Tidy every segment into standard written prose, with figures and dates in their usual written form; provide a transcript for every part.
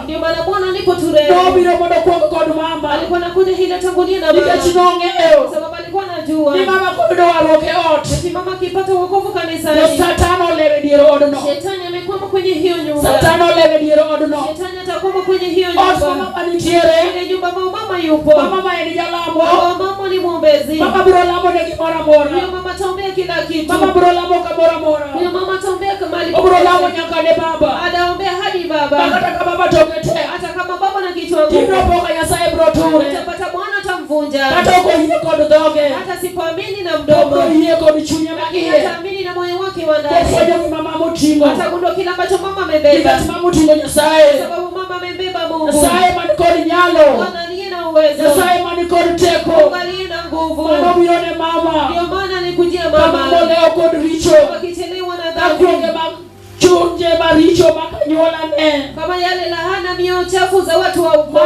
Ndio maana Bwana alipoturehemu. Alikuwa anakuja hili tangulia na mama. Sababu alikuwa anajua. Ni mama akipata wokovu kanisani. Shetani amekwama kwenye hiyo nyumba. Shetani atakwama kwenye hiyo nyumba. Ile nyumba mama yupo. Mama ni mwombezi. Huyo mama ataombea kila kitu. Huyo mama ataombea kama adaombea hadi baba. Hata kama baba na kichwa ngumu. Utapata Bwana atamvunja. Hata sipoamini na mdomo. Lakini ataamini na moyo wake wa ndani. Atagundua kila ambacho mama amebeba. Sababu mama amebeba Mungu. Bwana aliye na uwezo. Mungu aliye na nguvu. Ndio maana alikujia mama. Wakichelewa na dhambi. Kama yale lahana mioyo chafu za watu wa ukoo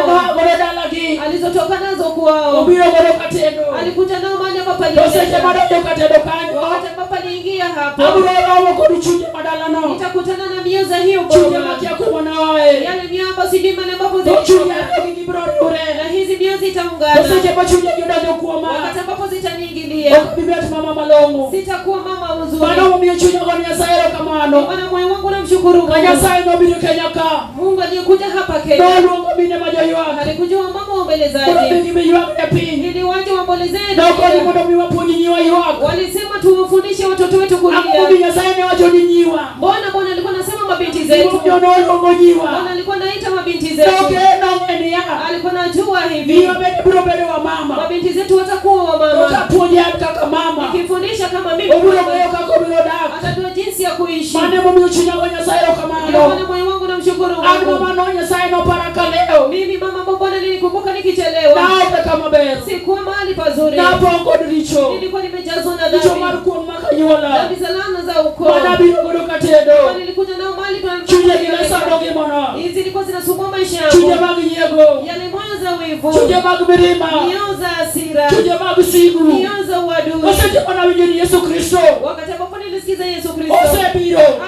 alizotoka nazo kwao. Alikuja nao mahali ambapo aliingia hapo. Nitakutana na mioyo za hiyo boma. Yale mioyo ambayo sijui mahali ambapo na hizi mioyo zitaungana. Wakati ambapo zitaniingilia. Sitakuwa mama uzuri. Bwana moyo wangu namshukuru Mungu aliyekuja hapa Kenya. Alikujua mama waombolezaji. Ili waje waombolezeni. Walisema tuwafundishe watoto wetu kulia. Bwana alikuwa anasema mabinti zetu. Bwana alikuwa anaita mabinti zetu. Alikuwa anajua hivi. Mabinti zetu watakuwa wa mama. Nikifundisha kama mimi. Atajua jinsi ya kuishi. Bwana moyo wangu namshukuru Mungu. Mimi mama Bwana nilikumbuka nikichelewa. Sikuwa mahali pazuri. Nilikuwa nimejazwa na dhambi. Dhambi za laana za ukoo. Nilikuja nao mahali pa hizi zilikuwa zinasumbua maisha yangu. Yale moyo za wivu. Mioyo za hasira. Mioyo za uadui. Wakati ambapo nilisikiza Yesu Kristo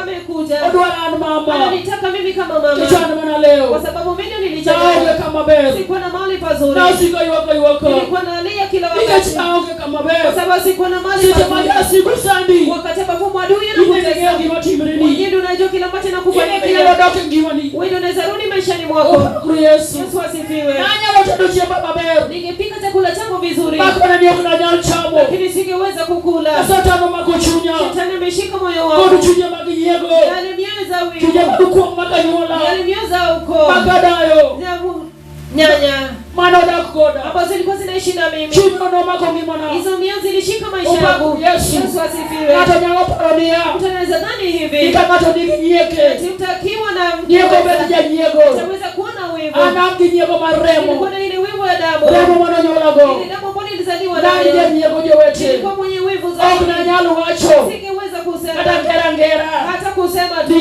amekuja. Ananitaka mimi kama mama. Kwa sababu mimi nilichelewa. Sikuwa na mahali pazuri. Nilikuwa nalia kila wakati. Kwa sababu sikuwa na mahali pazuri. Wakati ambapo mwadui anakutesa. Wewe unajua kila ambacho nakufanyia. Wewe unaweza rudi maishani mwako. Yesu asifiwe. Ningepika chakula changu vizuri. Lakini singeweza kukula. Shetani ameshika moyo wangu. Yale mioyo za wivu. Yale mioyo za ukoo. Nyanya. Hapo zilikuwa zinaishi na mimi. Hizo mioyo zilishika maisha yangu. Yesu asifiwe. Utanaweza dhani hivi. Utakiwa na utaweza kuona wivu. Kuna ile wivu ya damu. Ile damu ambayo ilizaliwa nayo. Ilikuwa mwenye wivu zaidi. Singeweza kusema. Hata kusema tu.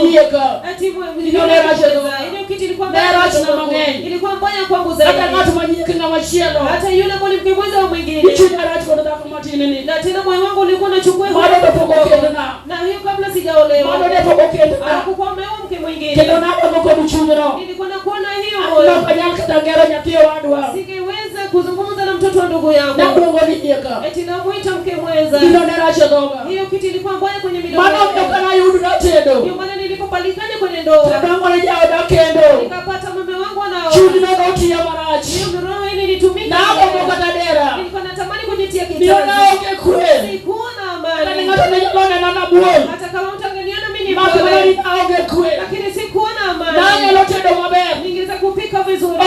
Ati ile kitu ilikuwa mbaya. Ilikuwa mbaya kwangu zaidi. Hata yule mwanamke mwenza wa mwingine. Na tena moyo wangu ulikuwa unachukua na hiyo kabla sijaolewa. Hakukuwa ameoa mke mwingine. Nilikuwa nakuona hiyo moyo. Singeweza kuzungumza na mtoto wa ndugu yangu. Eti namuita mke mwenza. Hiyo kitu ilikuwa mbaya kwenye midomo. Ndio maana nilipopalikana kwenye ndoa. Nikapata mume wangu anaoa. Roho ili nitumike. Nilikuwa natamani kujitia kitani. Sikuwa na amani. Hata kama mtu angeniona mimi ni mkwe. Lakini sikuwa na amani. Ningeweza kupika vizuri.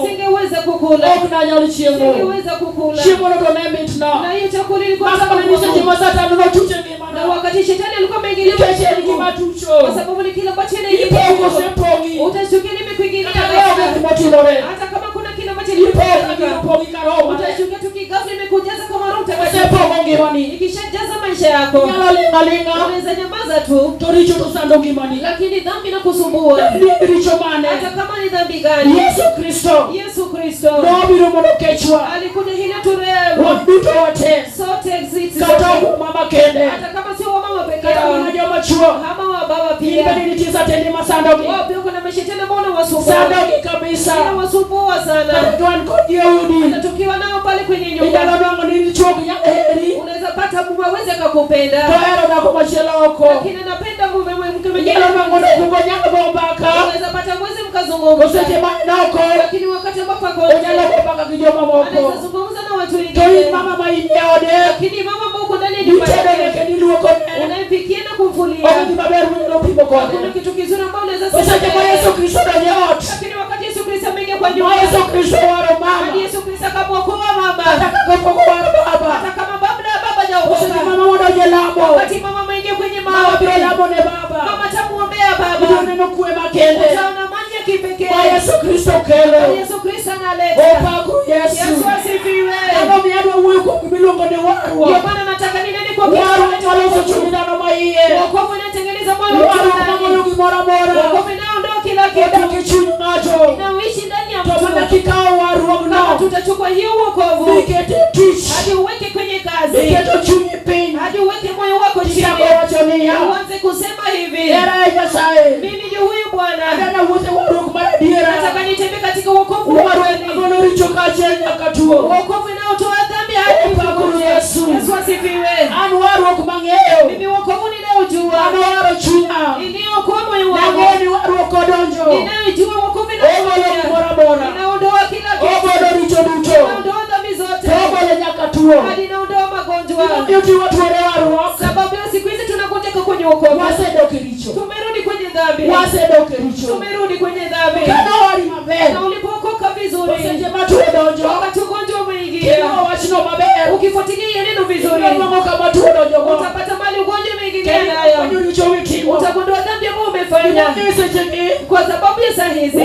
Singeweza kukula. Singeweza kukula. Na hiyo chakula ilikuwa na wakati shetani alikuwa ameingilia kwa sababu ni kila ambacho utashukia nimekuingilia. Hata kama kuna kila ambacho utashukia tukigafla nimekujaza kama Roho Mtakatifu. Ikishajaza maisha yako unaweza nyamaza tu. Lakini dhambi inakusumbua. Hata kama ni dhambi gani. Yesu Kristo alikuja ili turehemu sote sisi. Hata kama sio mama pekee yao. Kama wa baba kuchukia. Wao pia kuna mashetani ambao wanawasumbua. Wanawasumbua sana. Na tukiwa nao pale kwenye nyumba. Unaweza pata mume aweze akakupenda. Lakini anapenda mume mke mwingine. Unaweza pata mwezi mkazungumza. Lakini wakati ambapo anazungumza na watu wengine. Lakini mama ambao uko ndani ya nyumba yake unampikia na kumfulia. Kuna kitu kizuri ambao unaweza sasa kwa Yesu Kristo ndani ya watu. Lakini wakati Yesu Kristo ameingia kwa nyumba, Yesu Kristo wao mama. Yesu Kristo akamuokoa mama. Atakapokuwa baba. Hata kama baba hajaokoka. Mama wanaje labo. Wakati mama ameingia kwenye maombi. Labo ne baba. Mama tamuombea baba. Ndio neno kuwe makende. Utaona maji ya kipekee. Kwa Yesu Kristo kele. Yesu Kristo analeta. Opa Yesu. Yesu asifiwe. Kama miado wewe kwa milongo ni watu. Ndio maana nataka ninene kwa watu waliochukuliwa na maiye. Wokovu unatengeneza moyo wako. Wokovu unaondoa kila kitu. Na uishi ndani ya mtu. Na kikao wa roho na tutachukua hiyo wokovu. Hadi uweke kwenye kazi. Hadi uweke moyo wako chini. Uanze kusema hivi. Mimi ni huyu Bwana. Nataka nitembee katika wokovu wa kweli. Wokovu unaotoa dhambi hadi kwa Yesu. Yesu asifiwe. Mimi wokovu ninaojua. Niliokoa moyo wangu. Ninajua wokovu inaondoa kila kitu. Inaondoa dhambi zote. Hadi inaondoa magonjwa. Sababu ya siku hizi tunakuja kwenye wokovu. Tumerudi kwenye dhambi. Tumerudi kwenye dhambi. Na ulipookoka vizuri. Wakati ugonjwa umeingia. Ukifuatilia neno vizuri. Utapata mali ugonjwa umeingia nayo. Utagundua dhambi ambayo umefanya. Kwa sababu ya saa hizi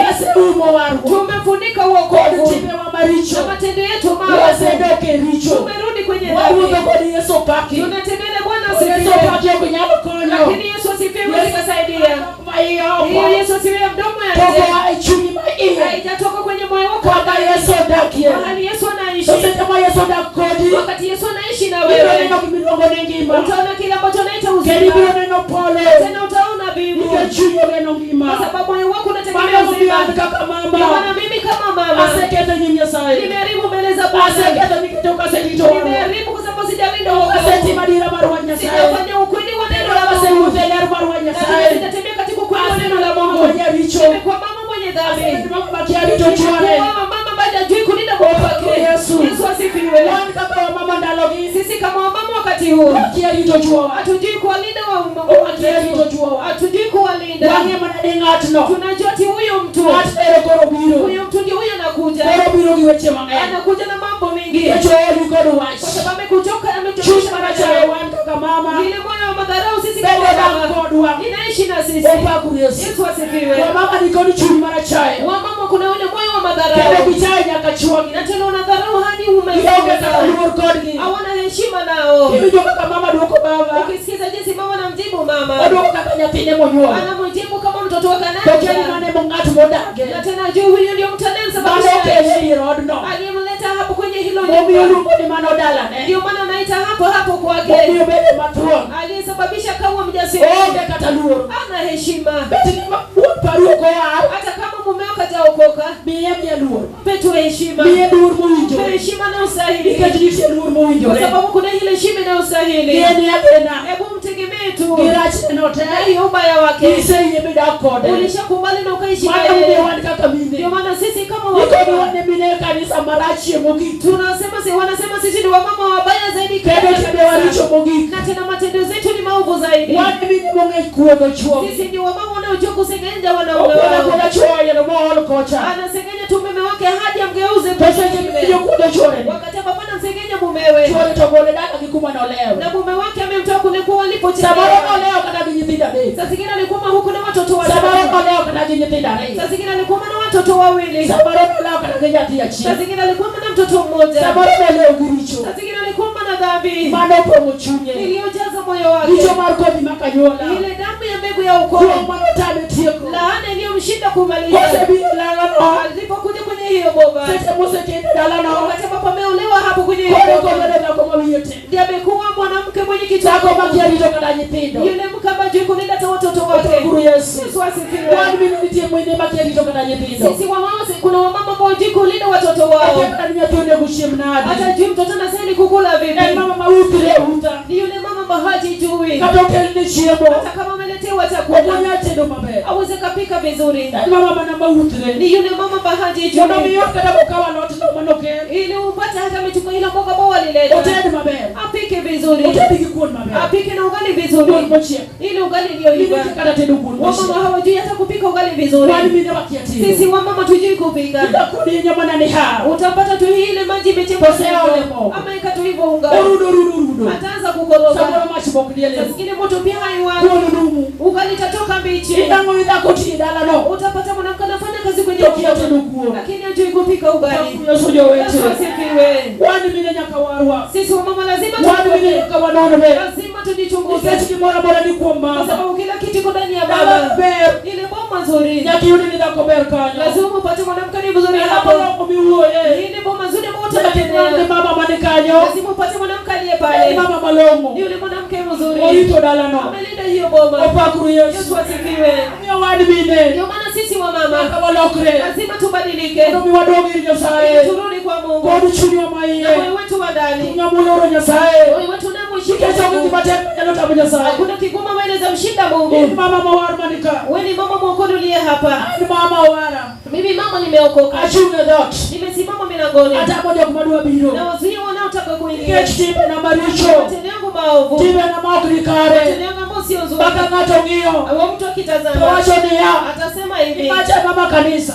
tumefunika wokovu. Na matendo yetu mabaya. Tumerudi kwenye dhambi. Tunatembea na Bwana asifiwe. Lakini Yesu asifiwe akasaidia. Hiyo Yesu asifiwe mdomo yake. Haijatoka kwenye moyo wako. Mahali Yesu anaishi. Wakati Yesu anaishi na wewe. Utaona kile ambacho anaita uzima. Tena utaona bibu. Kwa sababu moyo wako unategemea uzima. Maana mimi kama mama nimeharibu mbele za Bwana. Nimeharibu kwa sababu sijalinda wokovu. Sijafanya ukweli wa neno la Mungu. Sitatembea katika ukweli wa neno la Mungu. Nimekuwa mama mwenye dhambi. Mama baada hajui kulinda wokovu wake. Yesu asifiwe. Sisi kama mama wakati huu hatujui kuwalinda wa Mungu. Hatujui kuwalinda. Tunajua ati huyo mtu ndio huyo anakuja. Anakuja na mambo mengi. Kwa sababu amekuchoka amechoka mara chache. Ile moyo wa madharau sisi kama mama inaishi na sisi. Yesu asifiwe. Mama kuna ule moyo wa madharau. Na tena unadharau hadi hawana heshima nao. Ukisikiza jinsi mama anamjibu mama. Anamjibu kama mtoto wake anaye. Na tena juu huyu ndio mtandao sababu aliyemleta hapo kwenye hilo nyumba. Ndio maana anaita hapo kwake. Aliyesababisha kawa mjasiri. Ana heshima. Hata kama mume wako hajaokoka. Petu heshima. Heshima na usahili. Kwa sababu kuna ile heshima na usahili. Hebu mtegemee tu. Hiyo ubaya wake. Ulishakubali na ukaishi naye. Ndio maana sisi kama wanasema sisi ni wamama wabaya zaidi. Na tena matendo zetu ni maovu zaidi. Sisi ni wamama wanaojua kusengenya wanaume wao. Anasengenya tu mume wake hadi amgeuze. Wakati ambapo anamsengenya mumewe. Na mume wake amemtoa kule kwa walipocheza. Sasa zingine alikuwa huko na watoto wawili. Sasa zingine alikuwa na watoto wawili. Sasa zingine alikuwa na mtoto mmoja. Sasa zingine alikuwa na dhambi. Iliyojaza moyo wake. Ile damu ya mbegu ya ukoo. Laana iliyomshinda kumaliza. Alipokuja kwenye hiyo bomba. Wakati ambapo ameolewa hapo kwenye hiyo bomba. ndiye amekuwa mwanamke mwenye kitako makiarito kana nyithindo. Yule mke ambaye yuko kulinda watoto wake. Yesu asifiwe. Wani mimi ndiye mwenye makiarito kana nyithindo. Sisi wamama kuna wamama ambao yuko kulinda watoto wao. Hata juu mtoto anasema kukula vipi. Mama mautire uta. Yule mama hajijui. Hata kama ameletewa chakula. Aweze kapika vizuri. Mama bana mautire. Ni yule mama hajijui. Ili upate hata michuko ile mboga bora lile. Apike vizuri. Apike na ugali vizuri. Ili ugali ndio iva. Wamama hawajui hata kupika ugali vizuri. Sisi wamama tujui kupika. Utapata tu ile maji imechemka ama ikatu hivyo unga. Ataanza kukoroga. Ile moto pia haiwaki. Ugali tatoka mbichi. Utapata mwanamke anafanya kazi kwenye kioo lakini hajui kupika ugali. Sisi wamama lazima tujichunguze. Kwa sababu kila kitu iko ndani ya baba. Ile boma nzuri. Lazima upate mwanamke ni mzuri hapo. Ile boma nzuri moto lazima upate mwanamke aliye pale. Yule mwanamke mzuri. Amelinda hiyo boma. Yesu asifiwe. Ndio maana sisi wamama lazima tubadilike. Turudi kwa Mungu. Moyo wetu wa ndani. Moyo wetu na mshike. Hakuna kigumu mbele za mshinda Mungu. Wewe ni mama mwokozi uliye hapa. Mimi mama nimeokoka. Nimesimama milangoni. Na wazee wanaotaka kuingia. Matendo yangu maovu. Matendo yangu ambayo sio nzuri. Au mtu akitazama atasema hivi. Mama kanisa.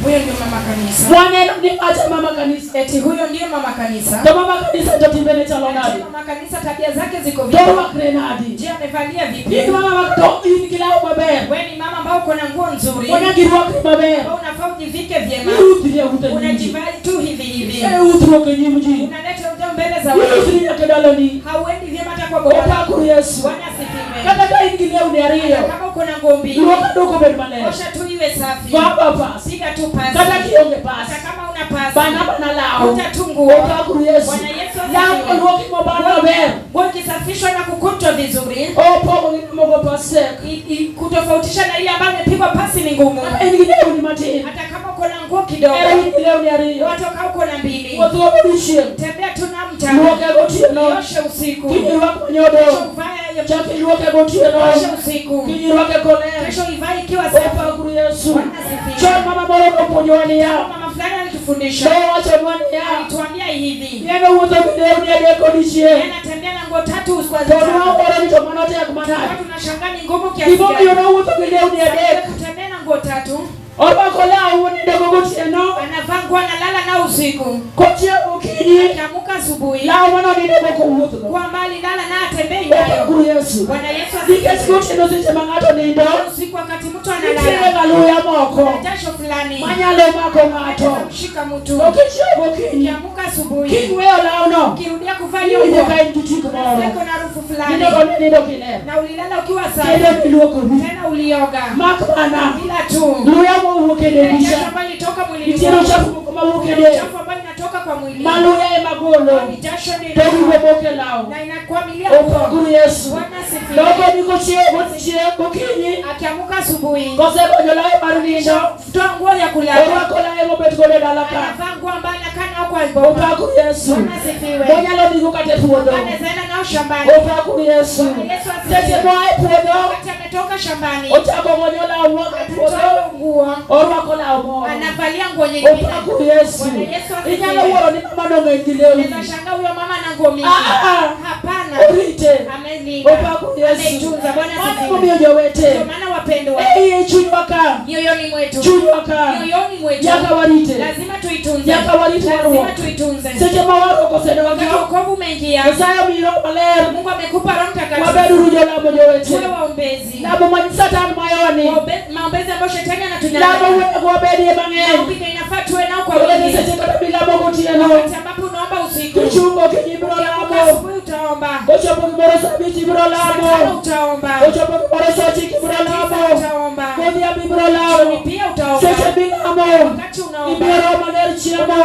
Huyo ndio mama kanisa. Mwaneno ni acha mama kanisa. Eti huyo ndio mama kanisa. Ndio mama kanisa ndio timbele cha lonadi. Mama kanisa tabia zake ziko vipi? Ndio grenadi. Je, amevalia vipi? Ni mama wako ni kila baba. Wewe ni mama ambao uko na nguo nzuri. Unajirwa kwa baba. Unafaa ujivike vyema. Unajivai tu hivi hivi. Utroke nyimji. Unaleta ujao mbele za watu. Hauendi vyema hata kwa baba. Kwa Yesu. Bwana asifiwe. Kama kaingilia uniario. Kama uko na ngombi. Unakadoko bedmane. Osha tu iwe safi. Baba pasi. Piga tu pasi. Kama kionge pasi. Hata kama una pasi. Bana lao. Utatungu. Kwa Yesu. Bwana Yesu asifiwe. Yangu woki mabana be. Ukisafishwa na kukutwa vizuri. Pogo ni mogo pasi. Kutofautisha na ile ambayo imepigwa pasi ni ngumu. Ingileo ni matini. Hata kama uko na nguo kidogo. Ingileo ni ario. Watoka uko na mbili. Watuobishie. Tembea tu na mta. Luoke gotie no. Osha usiku. Kinyi wako nyodo. Chaki luoke gotie no. Osha usiku. Kinyi wake kone. Kesho ivai ikiwa safi. Kwa Yesu. Bwana Choma mama bora kuponyoni ya. mama fulani alitufundisha. Ndio acha mwani ya. Alituambia hivi. Yeye wote video ni adekodishie. Anatembea na nguo tatu usiku kwa sababu bora ni kama note ya kumana. Tunashangaa ni ngumu kiasi gani. Hivyo ndio wote video ni adek. Kutembea na nguo tatu. Oba kola uone ndogo gotie no. Anavaa nguo analala na usiku. Kotia ukini. Akiamka asubuhi. Lao wana ni ndogo kwa uoto. Kwa mbali lala na atembei nayo. Kwa Yesu. Bwana Yesu asifiwe. Dikesi gotie ndo zite mangato ni ndo. Usiku wakati mtu analala. Kile galuya moko. Jasho fulani. Manyalo mako ngato. Mshika mtu. Okisha ukini. Akiamka asubuhi. Kiweo lao no. Kirudia kuvaa hiyo nguo. Ndio kaini tutiko bora. Siko na harufu fulani. Ndio kile. Na ulilala ukiwa safi. Tena ulioga. Makana. Bila tu. Luya mo ukede. Jasho ambayo ilitoka mwilini. Kitiro chafu kama ukede. Jasho ambayo inatoka kwa mwili. Maluya ya magolo. Jasho ni ndio boke lao. na inakwamilia kwa Yesu. Bwana asifiwe. Ndio niko chie kokini. Akiamka asubuhi. Kwa sababu ndio lai marudindo. Toa nguo ya kulala. Wako la yemo betkole dalaka. Anavaa nguo ambayo anakaa nao kwa iboma. Kwa Yesu. Bwana asifiwe. Bonya lo niko kate tuondo. Anazaenda nao shambani. Kwa Yesu. Yesu asifiwe. Tete mwae tuondo. Wakati ametoka shambani. Otako monyola uoga tuondo. Nguo. Wako la uoga. Anavalia nguo nyingine. Kwa Yesu. Bwana Yesu asifiwe. Inyalo uoro ni mama ndo ngileo. Ninashangaa huyo mama na nguo mingi. Hapana. Orite. Amelinda. Ameitunza. Bwana asifiwe. Ndio maana wapendwa. Chunyaka. Mioyoni mwetu. Chunyaka. Mioyoni mwetu. Yakawarite. Lazima tuitunze. Yakawarite. Lazima tuitunze. Sije mawaro koseno wakati wokovu umeingia. Msaya miro maler. Mungu amekupa Roho Mtakatifu. Wabedu rujo la mojo wetu. Wewe waombezi. Labo mwanyi Satan mayoni. Maombezi ambayo shetani anatunyang'anya. Labo wewe wabedi ebangeni. Maombi inafaa tuwe nao kwa wingi. Sije kata bila bogo tieno. Wakati ambapo unaomba usiku. Kuchungo kijibro labo. Asubuhi utaomba. Ocho boro sabiti bro labo. Utaomba. Ocho boro sachi bro labo. Utaomba. Kodi ya bibro labo. Pia utaomba. Sije bila amo. Wakati unaomba. Ibero maler chiamo.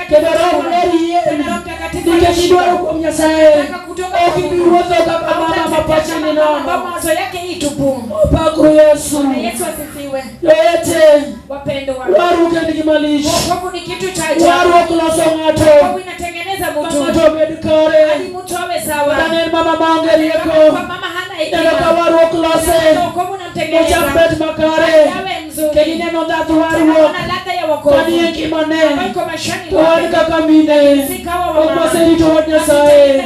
Kedero maler yeye. Roho Mtakatifu nikashindwa kwa Nyasaye kutoka ukibiwozo kama mama mapachini na mawazo yake itupu. Pakru Yesu. Yesu asifiwe. Yote wapendwa, waruke nikimalisha. Wokovu ni kitu cha ajabu. Waruke kulosongato. Wokovu inatengeneza mtu. Mama medikare. Hadi mtu awe sawa. Daniel mama maangerieko. Kwa mama hana hekima. Ndaka waruke kulose. Wokovu unamtengeneza. Mochambet makare. Yawe mzuri. Kengine nondatu waruo. Ana ladha ya wokovu. Kani yekimane. Kwa mashani Tuwani kakamine. Sikawa wa mama. Okwase dito Nyasaye.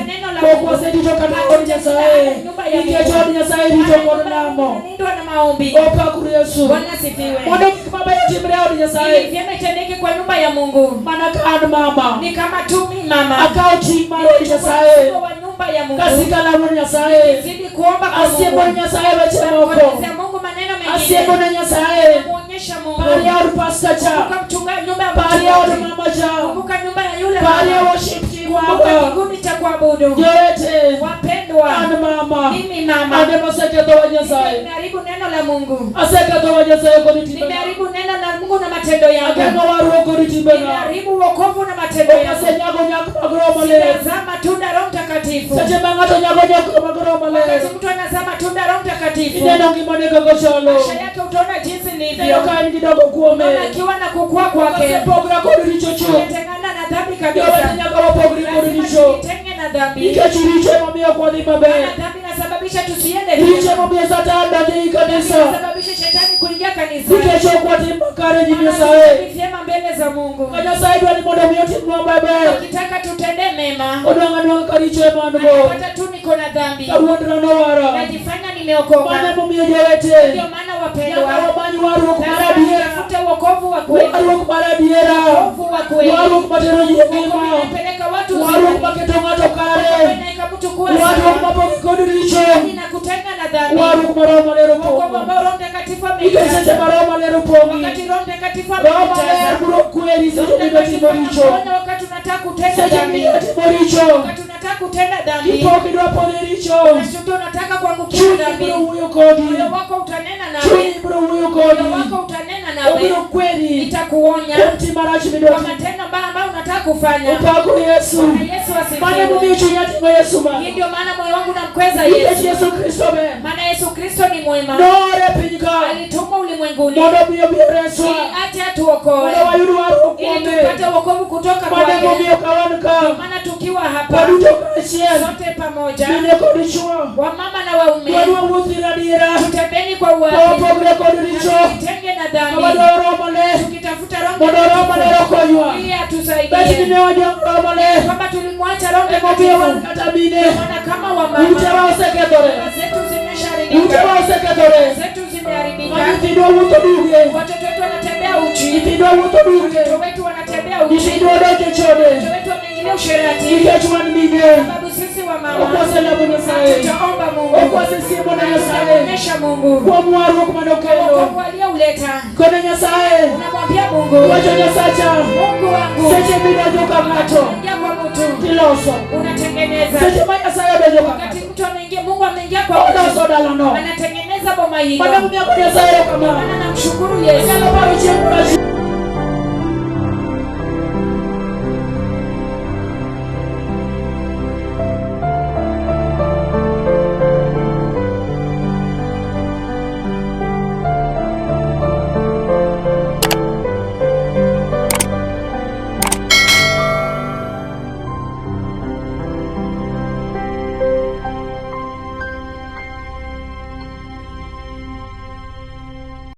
Okwase dito katakoni Nyasaye. Ikecho Nyasaye dito konamo. Nindwa na maombi. Pakru Yesu. Bwana asifiwe. Mwado mama yotimreo Nyasaye. Vyema itendeke kwa nyumba ya Mungu. Manaka adu mama. Ni kama tumi mama. Akauti maro Nyasaye. Kwa nyumba ya Mungu. Kasika na Nyasaye. Zidi kuomba kwa Mungu. Asiye Nyasaye wachemoko. Kwa Mungu maneno mengine. Asiye Nyasaye. Muonyesha Mungu. Pali ya pastor cha. Kumbuka mchungaji nyumba ya Pali ya mama cha. Kumbuka nyumba ya yule. Pali ya worship team Kumbuka wako. kikundi cha kuabudu. Yote. Wapendwa. Adu mama. Mimi mama. Ade maseketo wa Nyasaye. Nimeharibu neno la Mungu. Aseketo wa Nyasaye kwa nitibe. Nimeharibu neno la Mungu na matendo yangu. Akeno waru kwa nitibe. Nimeharibu wokovu na matendo yangu. Okasenyago nyako magro male. Tazama matunda Roho Mtakatifu. Sache bangato nyako magro male. Wakati mtu anazama matunda Roho Mtakatifu. Neno kimoneka kochalo. Maisha yake utaona jinsi nilivyo. Neno kani kidogo kuome. Akiwa na kukua kwake. Pogra kwa nilichocho. Tengana na dhambi kabisa. Yote nyaka wapogri kwa nilicho. Tenge na dhambi. Ikachiriche mamia kwa nimabe. Dhambi inasababisha tusiende Riche mamia sata ndani kanisa. inasababisha shetani kuingia kanisa. Ikecho kwa timbakare Nyasaye. Vyema mbele za Mungu. Nyasaye dwani modo mioti mwababe. Ukitaka tutende mema. Odangano karicho emango. Hata tu niko na dhambi. Karuandra no wara. Najifanya nimeokoka. Wane mumio jewete. Ndio maana wapendwa. Wabanyi waru kumaradiera. Tafuta wokovu wa kweli. Waru kumaradiera. Wokovu wa kweli. Waru kumatero jimima. Peleka watu Waru kumaketonga tokare. Peleka mtu kuwa Waru kumapoki kodiricho. Ninakutenga na dhambi. Waru kumaroma lero Wokovu pongo. ambao Roho Mtakatifu Ikesete ameijaza. maroma lero pongi. Wakati Roho Mtakatifu Roma ameijaza. lero buro kweli sete nito timoricho. Wakati unataka kutenda Sete dhambi. nito timoricho. Wakati unataka kutenda dhambi. Kipoki dwa ponericho. Ndio unataka kuangukia Chuni dhambi. buro huyo kodi. Moyo wako utanena nawe. Chuni buro huyo kodi. Moyo wako utanena nawe. Obiro kweli. Itakuonya Kumti marachi kwa midoti. matendo mbaya ambayo unataka kufanya. Upako Yesu. Yesu Mane asifiwe. mumi uchunyati mwa Yesu ma. Hii ndio maana moyo wangu namkweza Ikechi Yesu. Yesu Kristo me. Maana Yesu Kristo ni mwema. Nore pinyika. Alitumwa ulimwenguni Modo biyo biyo reswa. ili aje atuokoe. Modo wayuru waru Ili kume. tupate wokovu kutoka Mane kwake. mumi ukawanuka. Maana tukiwa hapa Paduto kaishien. sote pamoja, Mine kodichua. wamama na waume, Wadua wuthira dira. tutembeni kwa uwazi. Popogre kodiricho. Tenge na dhambi. Kabadoro male. Tukitafuta Roho Modoro male Mtakatifu rokonywa. ili Besi atusaidie. mine wajongro male. Kwamba tulimwacha Roho Mobile Mtakatifu. wakatabine. Maana kama wamama Ute wa useketore. zetu Ute zimeshaharibika. wa useketore. Zetu zimeharibika. Manyitindwa wuto duge. Watoto wetu wanatembea uchi. Itindwa wuto duge. Watoto wetu wanatembea uchi. Itindwa doke chode. Watoto wetu wameingilia usherati. Ikechwan mine. Sababu sisi wa mama Okwase na Mungu Nyasaye. tutaomba Mungu. Okwase siemo na Nyasaye. Tunaonyesha Mungu. Kwa mwaru kumanokelo. Wokovu aliyouleta. Kone Nyasaye. Unamwambia Mungu. Wacho Nyasacha. Mungu wangu. Seche mina joka mato. Unaingia kwa mtu. Tiloso. Unatengeneza. Seche ma Nyasaye dojo Wakati kamato. mtu anaingia, Mungu ameingia kwa Odoso mtu. dalano. Anatengeneza boma hilo. Madamu miako Nyasaye kama. Maana namshukuru Yesu. Nyalo baro chiemo na